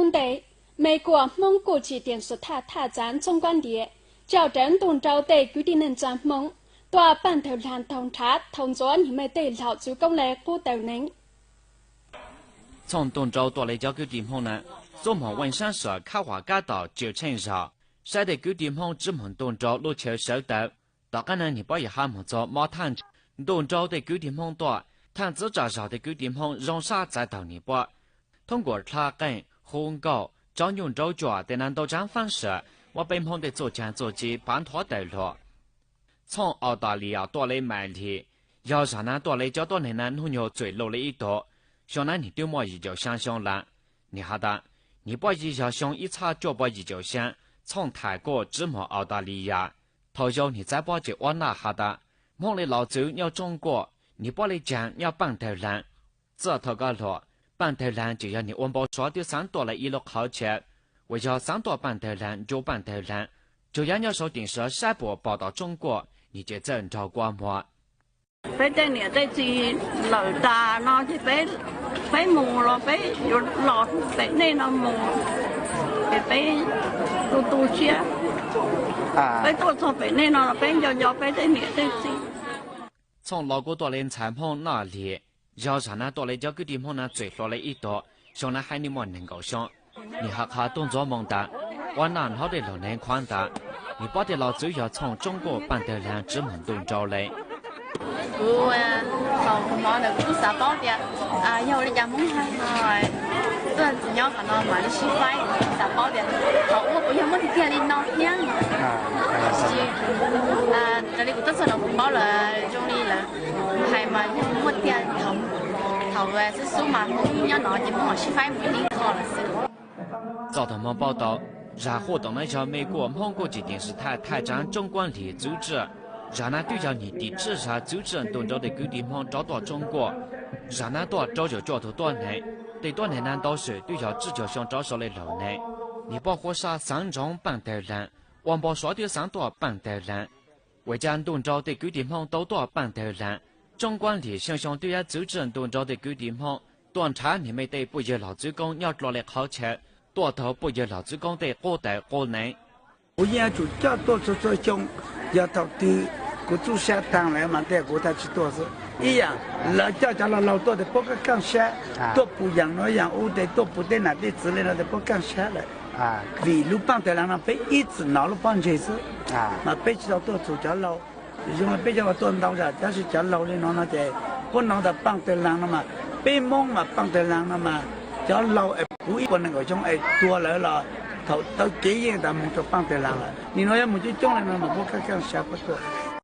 蒙地，美国蒙古籍电视台台长总管的矫正东周的决定能转蒙，多半头蓝通查同桌你们的老主公来古斗人。从东周到来交给地方呢，左门文山社开华街道旧城上，晒得给地方只门东周路桥收到，大概呢你把一下门做毛毯，东周的给地方多，摊子找上的给地方让啥再到你把，通过查根红高张用周抓的难道这方式，我本旁的做讲做机帮他带路。从澳大利亚到来买里，要上呢到来交到你呢农药最漏了一道。想那你对我一就想想了，你好的，你把一条想一查就把一就想，从泰国直摸澳大利亚，头要你再把这往哪哈的，望来老周要中国，你把你讲要半头人，这头个路，半头人就要你往包刷掉3多了一路考切，为了3多半头人就半头人，就要你说定是下步报到中国，你就真着观摩。phải đây nè đây thì lợn ta nó thì phải mù rồi phải lọt phải nên nó mù phải tu chia phải tu thôi phải nên nó phải do phải đây nè đây thì 从老古到连裁判那里，要上呢到来这个地方呢最落了一道，想呢还你们能够想，你还看动作猛的，我南好的老能宽的，你把的老主要从中国办的两只门东找来。从毛的不啥包的啊，有的家蒙还这只要看到买的西饭啥包的，好我不要么的店里闹天这里我都是老包了，中里了，还嘛么店头是数码蒙要拿的蒙西饭没领好了是。早他们报道，然后到那家美国蒙古籍电视台台长总管理组织。让那对照你的至少组织人东周的给地方找到中国，让那多找就找到多难，对多难难道是对照只就想找上来老难，你包括啥3种半代人，王宝说的3多半代人，为将东周的给地方都多半代人，总管理想想对下组织人东周的给地方，短差你们得不要老主公要落来考察，多头不要老主公的过代过难。我也就叫多做做讲，要到底。我做下当来嘛，带过他去多少一样，老叫老多的不敢讲下，都不养那样，我的都不得那的之类的不敢下来啊。为路帮的人被一直闹了半截子啊，那被知道多做叫老，因为被叫我多闹着，但是叫老的那的，不闹的帮的人了嘛，被蒙嘛帮的人了嘛，叫老不一个那个种多来了。头都几样的蒙着帮的人了，你那要蒙就种了嘛，不敢讲下不多。